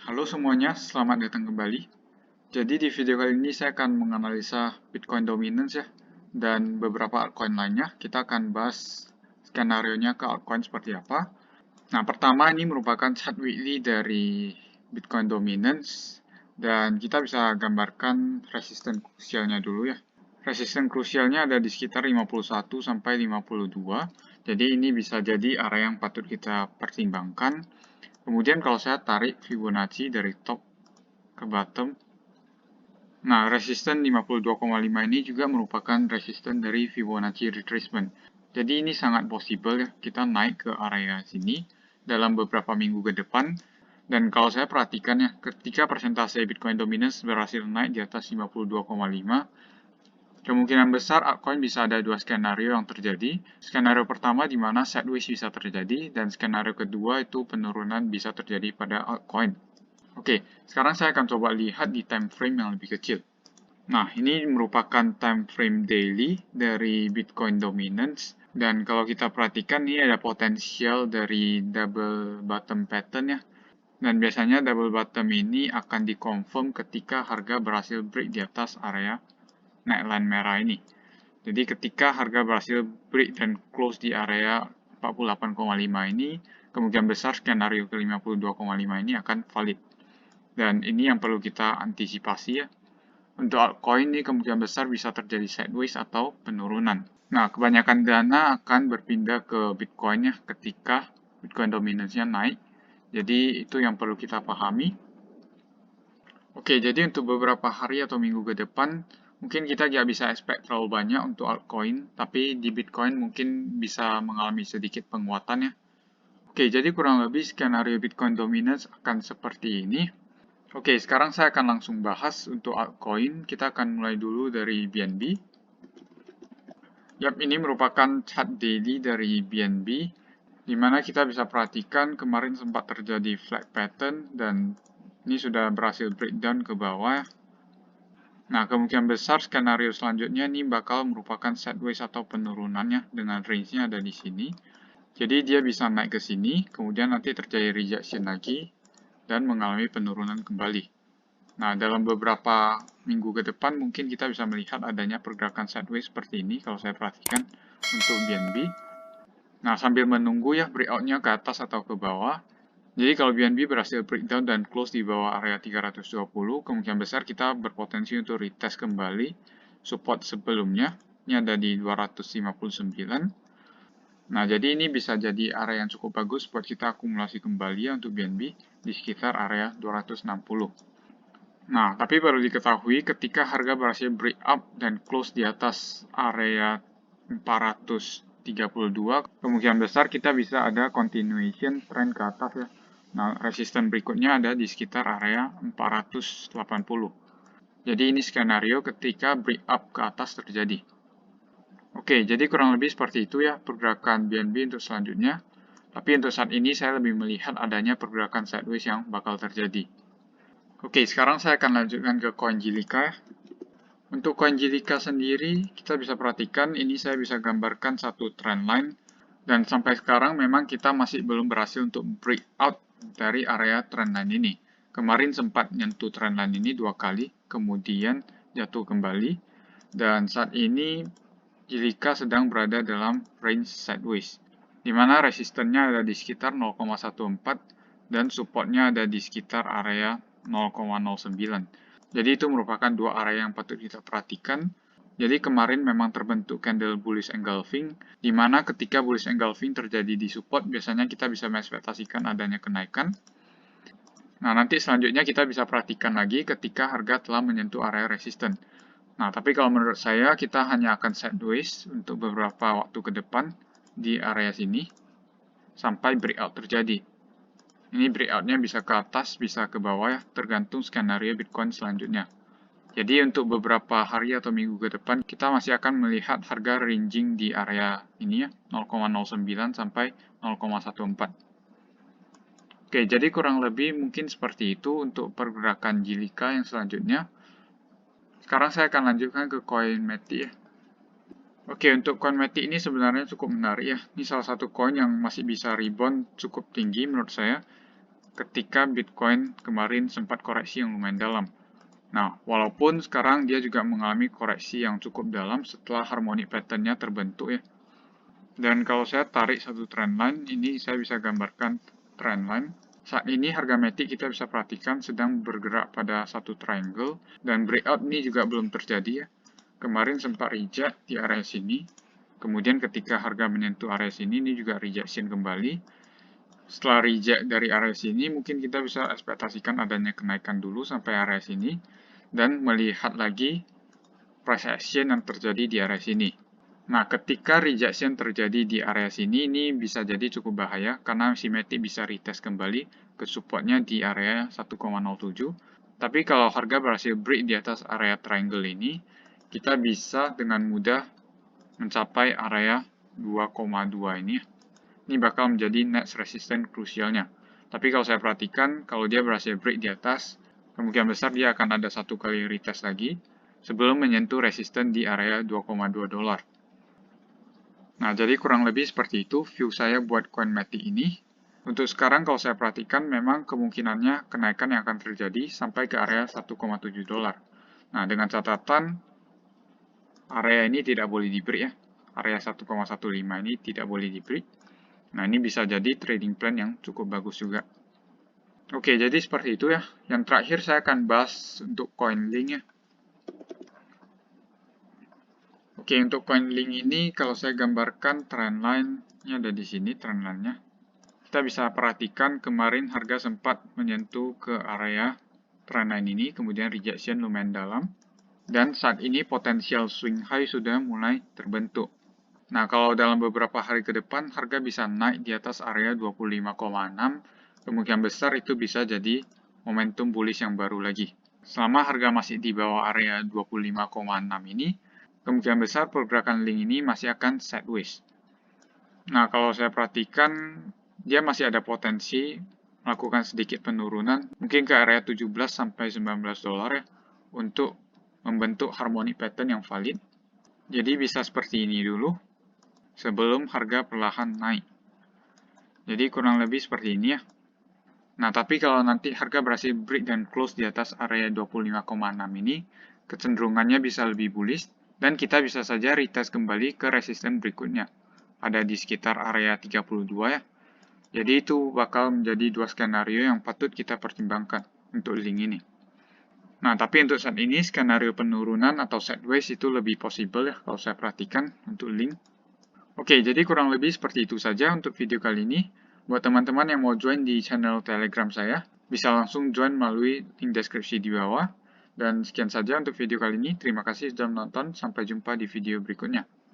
Halo semuanya, selamat datang kembali. Jadi di video kali ini saya akan menganalisa Bitcoin Dominance ya, dan beberapa altcoin lainnya. Kita akan bahas skenario-nya ke altcoin seperti apa. Nah, pertama ini merupakan chart weekly dari Bitcoin Dominance, dan kita bisa gambarkan resisten krusialnya dulu ya. Resisten krusialnya ada di sekitar 51 sampai 52. Jadi ini bisa jadi area yang patut kita pertimbangkan. Kemudian kalau saya tarik Fibonacci dari top ke bottom. Nah, resisten 52,5 ini juga merupakan resisten dari Fibonacci retracement. Jadi ini sangat possible ya, kita naik ke area sini dalam beberapa minggu ke depan. Dan kalau saya perhatikan ya, ketika persentase Bitcoin dominance berhasil naik di atas 52,5, kemungkinan besar altcoin bisa ada dua skenario yang terjadi. Skenario pertama di mana sideways bisa terjadi, dan skenario kedua itu penurunan bisa terjadi pada altcoin. Oke, sekarang saya akan coba lihat di time frame yang lebih kecil. Nah, ini merupakan time frame daily dari Bitcoin Dominance. Dan kalau kita perhatikan, ini ada potensial dari double bottom pattern ya. Dan biasanya double bottom ini akan dikonfirm ketika harga berhasil break di atas area neckline merah ini. Jadi ketika harga berhasil break dan close di area 48,5 ini, kemungkinan besar skenario ke 52,5 ini akan valid. Dan ini yang perlu kita antisipasi ya. Untuk altcoin ini kemungkinan besar bisa terjadi sideways atau penurunan. Nah, kebanyakan dana akan berpindah ke Bitcoin ya ketika Bitcoin dominance-nya naik. Jadi itu yang perlu kita pahami. Oke, jadi untuk beberapa hari atau minggu ke depan, mungkin kita nggak bisa expect terlalu banyak untuk altcoin, tapi di Bitcoin mungkin bisa mengalami sedikit penguatan ya. Oke, jadi kurang lebih skenario Bitcoin dominance akan seperti ini. Oke, sekarang saya akan langsung bahas untuk altcoin. Kita akan mulai dulu dari BNB. Yap, ini merupakan chart daily dari BNB, di mana kita bisa perhatikan kemarin sempat terjadi flag pattern dan ini sudah berhasil breakdown ke bawah. Nah, kemungkinan besar skenario selanjutnya ini bakal merupakan sideways atau penurunannya dengan range-nya ada di sini. Jadi dia bisa naik ke sini, kemudian nanti terjadi rejection lagi dan mengalami penurunan kembali. Nah, dalam beberapa minggu ke depan mungkin kita bisa melihat adanya pergerakan sideways seperti ini kalau saya perhatikan untuk BNB. Nah, sambil menunggu ya breakout-nya ke atas atau ke bawah. Jadi kalau BNB berhasil breakdown dan close di bawah area 320, kemungkinan besar kita berpotensi untuk retest kembali support sebelumnya. Ini ada di 259. Nah, jadi ini bisa jadi area yang cukup bagus buat kita akumulasi kembali ya untuk BNB di sekitar area 260. Nah, tapi perlu diketahui ketika harga berhasil break up dan close di atas area 432, kemungkinan besar kita bisa ada continuation trend ke atas ya. Nah, resisten berikutnya ada di sekitar area 480. Jadi ini skenario ketika break up ke atas terjadi. Oke, jadi kurang lebih seperti itu ya pergerakan BNB untuk selanjutnya. Tapi untuk saat ini saya lebih melihat adanya pergerakan sideways yang bakal terjadi. Oke, sekarang saya akan lanjutkan ke koin Jilika. Untuk koin Jilika sendiri, kita bisa perhatikan ini saya bisa gambarkan satu trend line. Dan sampai sekarang memang kita masih belum berhasil untuk break out dari area trend line ini. Kemarin sempat nyentuh trend line ini 2 kali, kemudian jatuh kembali. Dan saat ini Jilika sedang berada dalam range sideways, di mana resistennya ada di sekitar 0,14 dan supportnya ada di sekitar area 0,09. Jadi itu merupakan dua area yang patut kita perhatikan. Jadi kemarin memang terbentuk candle bullish engulfing, di mana ketika bullish engulfing terjadi di support, biasanya kita bisa mengekspektasikan adanya kenaikan. Nah, nanti selanjutnya kita bisa perhatikan lagi ketika harga telah menyentuh area resisten. Nah, tapi kalau menurut saya, kita hanya akan sideways untuk beberapa waktu ke depan di area sini, sampai breakout terjadi. Ini breakout-nya bisa ke atas, bisa ke bawah ya, tergantung skenario Bitcoin selanjutnya. Jadi untuk beberapa hari atau minggu ke depan, kita masih akan melihat harga ranging di area ini ya, 0,09 sampai 0,14. Oke, jadi kurang lebih mungkin seperti itu untuk pergerakan Jilika yang selanjutnya. Sekarang saya akan lanjutkan ke koin Matic ya. Oke, untuk koin Matic ini sebenarnya cukup menarik ya. Ini salah satu koin yang masih bisa rebound cukup tinggi menurut saya. ketika Bitcoin kemarin sempat koreksi yang lumayan dalam. Nah, walaupun sekarang dia juga mengalami koreksi yang cukup dalam setelah harmonic pattern-nya terbentuk ya. Dan kalau saya tarik satu trendline, ini saya bisa gambarkan trendline. Saat ini harga Matic kita bisa perhatikan sedang bergerak pada satu triangle, dan breakout ini juga belum terjadi ya. Kemarin sempat reject di area sini, kemudian ketika harga menyentuh area sini, ini juga rejection kembali. Setelah reject dari area sini, mungkin kita bisa ekspektasikan adanya kenaikan dulu sampai area sini, dan melihat lagi price action yang terjadi di area sini. Nah, ketika rejection terjadi di area sini, ini bisa jadi cukup bahaya, karena si Matic bisa retest kembali ke supportnya di area 1,07. Tapi kalau harga berhasil break di atas area triangle ini, kita bisa dengan mudah mencapai area 2,2 ini. Ini bakal menjadi next resistance krusialnya. Tapi kalau saya perhatikan, kalau dia berhasil break di atas, kemungkinan besar dia akan ada satu kali retest lagi sebelum menyentuh resistance di area 2,2 dolar. Nah, jadi kurang lebih seperti itu view saya buat coin Matic ini. Untuk sekarang kalau saya perhatikan memang kemungkinannya kenaikan yang akan terjadi sampai ke area 1,7 dolar. Nah, dengan catatan area ini tidak boleh di break ya. Area 1,15 ini tidak boleh di break. Nah, ini bisa jadi trading plan yang cukup bagus juga. Oke, jadi seperti itu ya. Yang terakhir saya akan bahas untuk coin Link ya. Oke, untuk coin Link ini kalau saya gambarkan trendline-nya ada di sini trendline-nya. Kita bisa perhatikan kemarin harga sempat menyentuh ke area trendline ini, kemudian rejection lumayan dalam. Dan saat ini potensial swing high sudah mulai terbentuk. Nah, kalau dalam beberapa hari ke depan, harga bisa naik di atas area 25,6, kemungkinan besar itu bisa jadi momentum bullish yang baru lagi. Selama harga masih di bawah area 25,6 ini, kemungkinan besar pergerakan Link ini masih akan sideways. Nah, kalau saya perhatikan, dia masih ada potensi melakukan sedikit penurunan, mungkin ke area 17 sampai 19 dolar ya, untuk membentuk harmonic pattern yang valid. Jadi bisa seperti ini dulu, sebelum harga perlahan naik. Jadi kurang lebih seperti ini ya. Nah, tapi kalau nanti harga berhasil break dan close di atas area 25,6 ini, kecenderungannya bisa lebih bullish, dan kita bisa saja retest kembali ke resisten berikutnya. Ada di sekitar area 32 ya. Jadi itu bakal menjadi dua skenario yang patut kita pertimbangkan untuk Link ini. Nah, tapi untuk saat ini skenario penurunan atau sideways itu lebih possible ya kalau saya perhatikan untuk Link. Oke, jadi kurang lebih seperti itu saja untuk video kali ini. Buat teman-teman yang mau join di channel Telegram saya, bisa langsung join melalui link deskripsi di bawah. Dan sekian saja untuk video kali ini. Terima kasih sudah menonton. Sampai jumpa di video berikutnya.